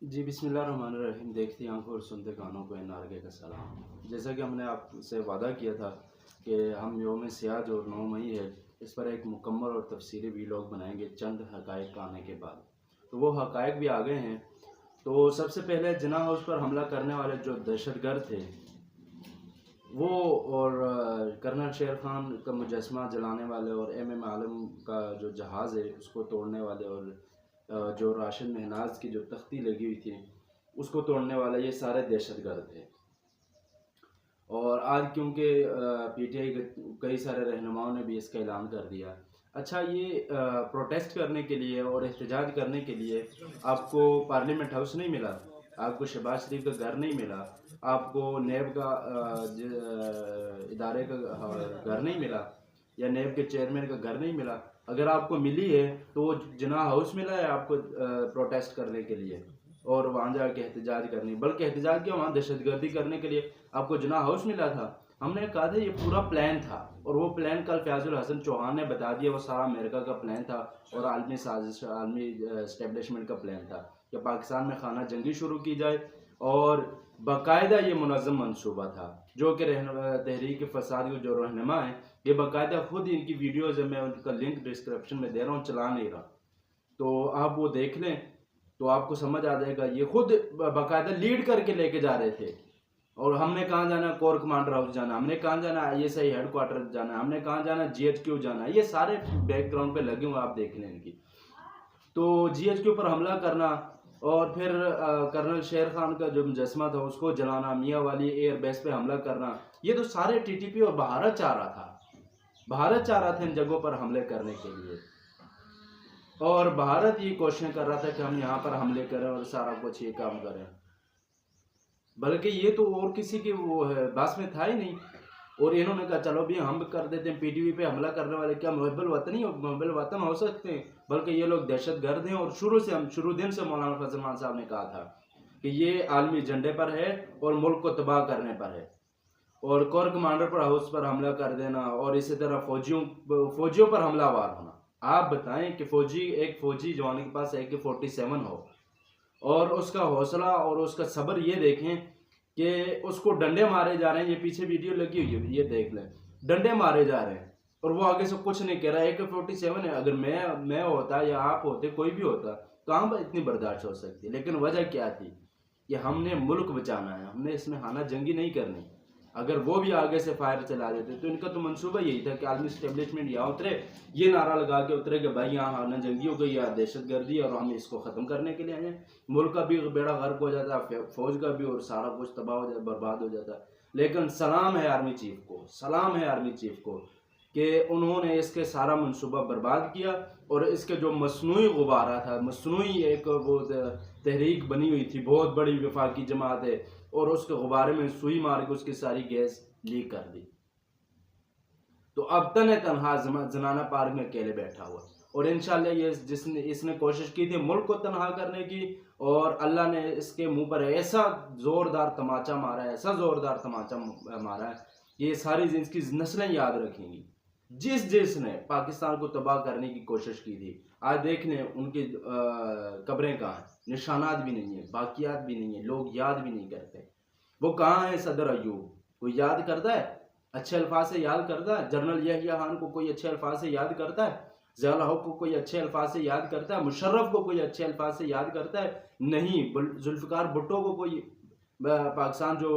जी, बिस्मिल्लाहिर्रहमानिर्रहीम। देखती आँखों और सुनते कानों को एनआरके का सलाम। जैसा कि हमने आपसे वादा किया था कि हम यौम सियाह जो 9 मई है, इस पर एक मुकम्मल और तफसीली वीलॉग बनाएंगे चंद हक़ाइक़ आने के बाद। तो वो हक़ाइक़ भी आ गए हैं। तो सबसे पहले जिन्ना हाउस पर हमला करने वाले जो दहशतगर्द थे, वो और कर्नल शेर खान का मुजस्समा जलाने वाले और एमएम आलम का जो जहाज़ है उसको तोड़ने वाले और जो राशिद महनाज की जो तख्ती लगी हुई थी उसको तोड़ने वाले, ये सारे दहशतगर्द थे। और आज क्योंकि पीटीआई के कई सारे रहनुमाओं ने भी इसका ऐलान कर दिया। अच्छा, ये प्रोटेस्ट करने के लिए और एहतजाज करने के लिए आपको पार्लियामेंट हाउस नहीं मिला, आपको शहबाज शरीफ का घर नहीं मिला, आपको नेब का इदारे का घर नहीं मिला, या नेब के चेयरमैन का घर नहीं मिला। अगर आपको मिली है तो वो जिन्ना हाउस मिला है आपको प्रोटेस्ट करने के लिए और वहाँ जाके एहतजाज करने, बल्कि एहतजाज किया वहाँ दहशतगर्दी करने के लिए आपको जिन्ना हाउस मिला था। हमने कहा था ये पूरा प्लान था, और वो प्लान कल फयाजुल हसन चौहान ने बता दिया, वो सारा अमेरिका का प्लान था और आलमी साजिश, आलमी इस्टेब्लिशमेंट का प्लान था कि पाकिस्तान में खाना जंगी शुरू की जाए। और बाकायदा ये मुनज़्ज़म मनसूबा था, जो कि तहरीक फसाद के जो रहनुमा है, ये बाकायदा खुद इनकी वीडियोज़ है, मैं उनका लिंक डिस्क्रिप्शन में दे रहा हूँ, चला नहीं रहा, तो आप वो देख लें तो आपको समझ आ जाएगा। ये खुद बाकायदा लीड करके लेके जा रहे थे। और हमने कहाँ जाना, कोर कमांडर हाउस जाना, हमने कहाँ जाना, आईएसआई हेडक्वार्टर जाना, हमने कहाँ जाना, जीएचक्यू जाना, ये सारे बैकग्राउंड पे लगे हुए आप देख लें इनकी। तो जीएचक्यू पर हमला करना और फिर कर्नल शेर खान का जो मुजस्समा था उसको जलाना, मियाँ वाली एयर बेस पे हमला करना, ये तो सारे टीटीपी और भारत चाह रहा था। भारत चाह रहा था इन जगहों पर हमले करने के लिए, और भारत ये कोशिश कर रहा था कि हम यहाँ पर हमले करें और सारा कुछ ये काम करें, बल्कि ये तो और किसी के वो है बस में था ही नहीं। और इन्होंने कहा चलो भी हम कर देते हैं, पीटीवी पे हमला करने वाले क्या मुहब्बल वतन हो सकते हैं, बल्कि ये लोग दहशतगर्द हैं। और शुरू दिन से मौलाना फजल मान साहब ने कहा था कि ये आलमी झंडे पर है और मुल्क को तबाह करने पर है। और कोर कमांडर पर हाउस पर हमला कर देना और इसी तरह फौजियों पर हमलावर होना। आप बताएं कि एक फौजी जवान के पास AK-47 हो और उसका हौसला और उसका सब्र ये देखें कि उसको डंडे मारे जा रहे हैं, ये पीछे वीडियो लगी हुई है, ये देख लें, डंडे मारे जा रहे हैं और वो आगे से कुछ नहीं कह रहा। AK-47 है, अगर मैं होता या आप होते, कोई भी होता, कहाँ पर इतनी बर्दाश्त हो सकती। लेकिन वजह क्या थी कि हमने मुल्क बचाना है, हमने इसमें खाना जंगी नहीं करनी। अगर वो भी आगे से फायर चला देते तो इनका तो मंसूबा यही था कि आर्मी स्टेब्लिशमेंट यहाँ उतरे, ये नारा लगा के उतरे कि भाई यहाँ खाना जंगी हो गई या दहशतगर्दी और हम इसको ख़त्म करने के लिए आए हैं। मुल्क का भी बेड़ा गर्क हो जाता, फौज का भी, और सारा कुछ तबाह हो जाता, बर्बाद हो जाता। लेकिन सलाम है आर्मी चीफ को, सलाम है आर्मी चीफ को कि उन्होंने इसके सारा मनसूबा बर्बाद किया। और इसके जो मसनूई गुब्बारा था, मसनूई एक वो तहरीक बनी हुई थी, बहुत बड़ी वफाकी जमात है, और उसके गुब्बारे में सुई मार के उसकी सारी गैस लीक कर दी। तो अब तनहा जनाना पार्क में अकेले बैठा हुआ, और इंशाल्लाह ये इसने कोशिश की थी मुल्क को तनहा करने की, और अल्लाह ने इसके मुंह पर ऐसा जोरदार तमाचा मारा है, ऐसा जोरदार तमाचा मारा है कि ये सारी इसकी नस्लें याद रखेंगी। जिसने पाकिस्तान को तबाह करने की कोशिश की थी, आज देख लें उनकी कब्रें कहाँ हैं, निशानात भी नहीं है, बाकियात भी नहीं है, लोग याद भी नहीं करते। वो कहाँ है सदर अयूब, कोई याद करता है, अच्छे अल्फाज से याद करता है? जनरल यहिया खान को कोई अच्छे अल्फाज से याद करता है? ज़ियाउल हक को कोई अच्छे अल्फाज से याद करता है? मुशर्रफ को कोई अच्छे अल्फाज से याद करता है? नहीं। जुल्फ़िकार भुट्टो को कोई पाकिस्तान जो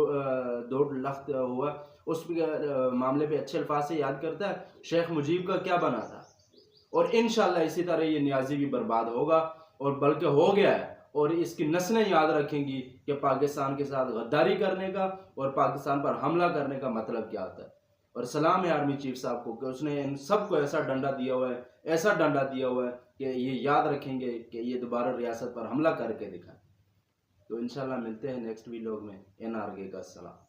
दो लख्त हुआ उस मामले पे अच्छे अल्फाज से याद करता है? शेख मुजीब का क्या बना था? और इंशाल्लाह इसी तरह ये नियाज़ी भी बर्बाद होगा, और बल्कि हो गया है, और इसकी नस्लें याद रखेंगी कि पाकिस्तान के साथ गद्दारी करने का और पाकिस्तान पर हमला करने का मतलब क्या होता है। और सलाम है आर्मी चीफ साहब को कि उसने इन सबको ऐसा डंडा दिया हुआ है, ऐसा डंडा दिया हुआ है कि ये याद रखेंगे कि ये दोबारा रियासत पर हमला करके दिखाएं। तो इंशाल्लाह मिलते हैं नेक्स्ट वीडियो में। NRK का सलाम।